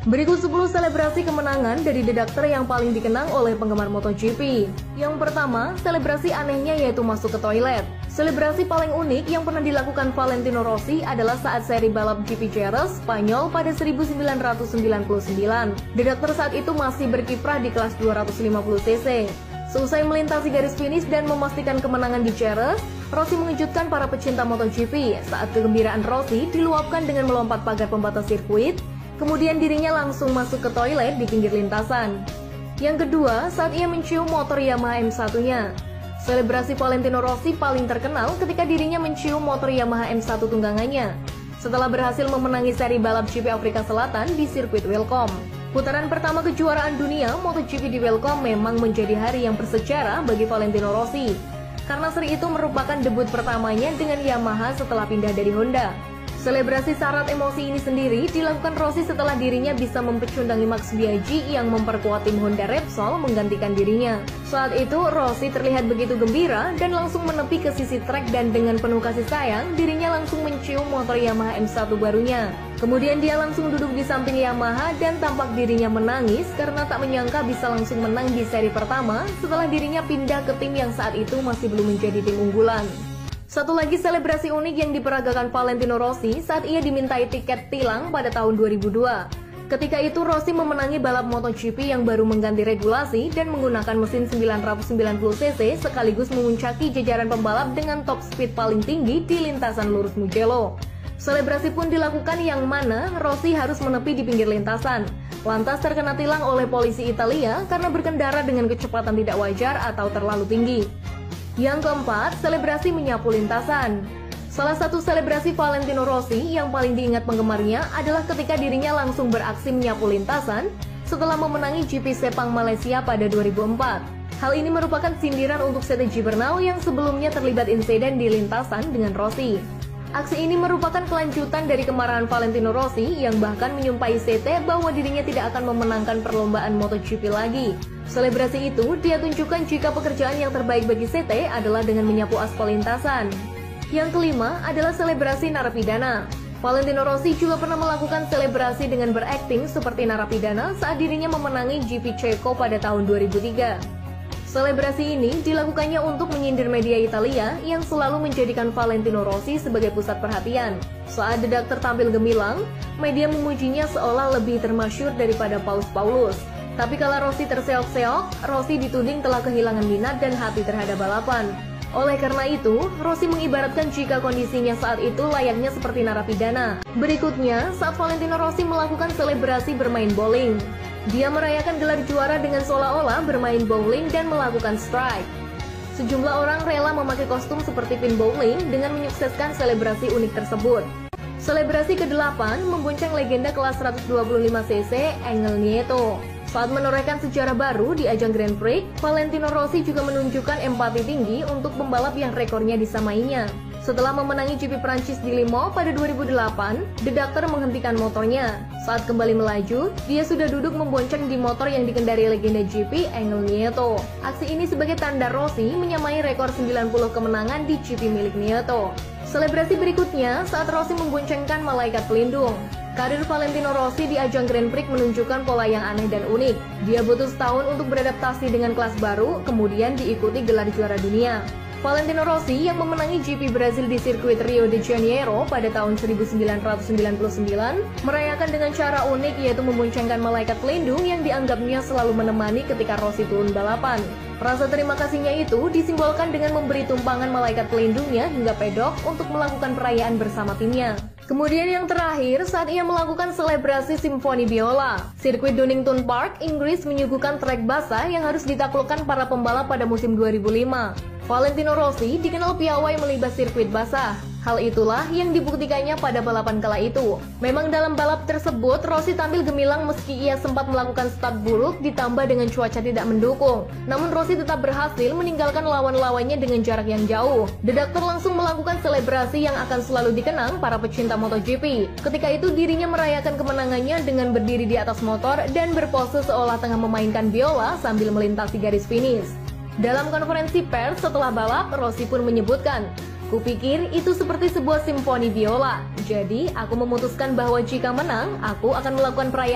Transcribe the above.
Berikut 10 selebrasi kemenangan dari The Doctor yang paling dikenang oleh penggemar MotoGP. Yang pertama, selebrasi anehnya yaitu masuk ke toilet. Selebrasi paling unik yang pernah dilakukan Valentino Rossi adalah saat seri balap GP Jerez, Spanyol pada 1999. The Doctor saat itu masih berkiprah di kelas 250cc. Seusai melintasi garis finish dan memastikan kemenangan di Jerez, Rossi mengejutkan para pecinta MotoGP saat kegembiraan Rossi diluapkan dengan melompat pagar pembatas sirkuit. Kemudian dirinya langsung masuk ke toilet di pinggir lintasan. Yang kedua, saat ia mencium motor Yamaha M1-nya. Selebrasi Valentino Rossi paling terkenal ketika dirinya mencium motor Yamaha M1 tunggangannya setelah berhasil memenangi seri balap GP Afrika Selatan di sirkuit Welcome. Putaran pertama kejuaraan dunia MotoGP di Welcome memang menjadi hari yang bersejarah bagi Valentino Rossi karena seri itu merupakan debut pertamanya dengan Yamaha setelah pindah dari Honda. Selebrasi syarat emosi ini sendiri dilakukan Rossi setelah dirinya bisa mempecundangi Max Biaggi yang memperkuat tim Honda Repsol menggantikan dirinya. Saat itu Rossi terlihat begitu gembira dan langsung menepi ke sisi trek dan dengan penuh kasih sayang dirinya langsung mencium motor Yamaha M1 barunya. Kemudian dia langsung duduk di samping Yamaha dan tampak dirinya menangis karena tak menyangka bisa langsung menang di seri pertama setelah dirinya pindah ke tim yang saat itu masih belum menjadi tim unggulan. Satu lagi selebrasi unik yang diperagakan Valentino Rossi saat ia dimintai tiket tilang pada tahun 2002. Ketika itu Rossi memenangi balap MotoGP yang baru mengganti regulasi dan menggunakan mesin 990cc sekaligus memuncaki jajaran pembalap dengan top speed paling tinggi di lintasan lurus Mugello. Selebrasi pun dilakukan yang mana Rossi harus menepi di pinggir lintasan, lantas terkena tilang oleh polisi Italia karena berkendara dengan kecepatan tidak wajar atau terlalu tinggi. Yang keempat, selebrasi menyapu lintasan. Salah satu selebrasi Valentino Rossi yang paling diingat penggemarnya adalah ketika dirinya langsung beraksi menyapu lintasan setelah memenangi GP Sepang Malaysia pada 2004. Hal ini merupakan sindiran untuk Sete Gibernau yang sebelumnya terlibat insiden di lintasan dengan Rossi. Aksi ini merupakan kelanjutan dari kemarahan Valentino Rossi yang bahkan menyumpahi Sete bahwa dirinya tidak akan memenangkan perlombaan MotoGP lagi. Selebrasi itu dia tunjukkan jika pekerjaan yang terbaik bagi Sete adalah dengan menyapu aspal lintasan. Yang kelima adalah selebrasi narapidana. Valentino Rossi juga pernah melakukan selebrasi dengan berakting seperti narapidana saat dirinya memenangi GP Ceko pada tahun 2003. Selebrasi ini dilakukannya untuk menyindir media Italia yang selalu menjadikan Valentino Rossi sebagai pusat perhatian. Saat The Doctor tampil gemilang, media memujinya seolah lebih termasyhur daripada Paus Paulus. Tapi kala Rossi terseok-seok, Rossi dituding telah kehilangan minat dan hati terhadap balapan. Oleh karena itu, Rossi mengibaratkan jika kondisinya saat itu layaknya seperti narapidana. Berikutnya, saat Valentino Rossi melakukan selebrasi bermain bowling. Dia merayakan gelar juara dengan seolah-olah bermain bowling dan melakukan strike. Sejumlah orang rela memakai kostum seperti pin bowling dengan menyukseskan selebrasi unik tersebut. Selebrasi ke-8 membonceng legenda kelas 125cc Angel Nieto. Saat menorehkan sejarah baru di ajang Grand Prix, Valentino Rossi juga menunjukkan empati tinggi untuk pembalap yang rekornya disamainya. Setelah memenangi GP Prancis di Le Mans pada 2008, The Doctor menghentikan motornya. Saat kembali melaju, dia sudah duduk membonceng di motor yang dikendari legenda GP Angel Nieto. Aksi ini sebagai tanda Rossi menyamai rekor 90 kemenangan di GP milik Nieto. Selebrasi berikutnya saat Rossi memboncengkan malaikat pelindung. Karir Valentino Rossi di ajang Grand Prix menunjukkan pola yang aneh dan unik. Dia butuh setahun untuk beradaptasi dengan kelas baru, kemudian diikuti gelar juara dunia. Valentino Rossi yang memenangi GP Brazil di sirkuit Rio de Janeiro pada tahun 1999 merayakan dengan cara unik yaitu memboncengkan malaikat pelindung yang dianggapnya selalu menemani ketika Rossi turun balapan. Rasa terima kasihnya itu disimbolkan dengan memberi tumpangan malaikat pelindungnya hingga pedok untuk melakukan perayaan bersama timnya. Kemudian yang terakhir, saat ia melakukan selebrasi simfoni biola. Sirkuit Donington Park, Inggris menyuguhkan trek basah yang harus ditaklukkan para pembalap pada musim 2005. Valentino Rossi dikenal piawai melibas sirkuit basah. Hal itulah yang dibuktikannya pada balapan kala itu. Memang dalam balap tersebut, Rossi tampil gemilang meski ia sempat melakukan start buruk ditambah dengan cuaca tidak mendukung. Namun Rossi tetap berhasil meninggalkan lawan-lawannya dengan jarak yang jauh. The Doctor langsung melakukan selebrasi yang akan selalu dikenang para pecinta MotoGP. Ketika itu dirinya merayakan kemenangannya dengan berdiri di atas motor dan berpose seolah tengah memainkan biola sambil melintasi garis finish. Dalam konferensi pers setelah balap, Rossi pun menyebutkan, "Kupikir itu seperti sebuah simfoni biola. Jadi, aku memutuskan bahwa jika menang, aku akan melakukan perayaan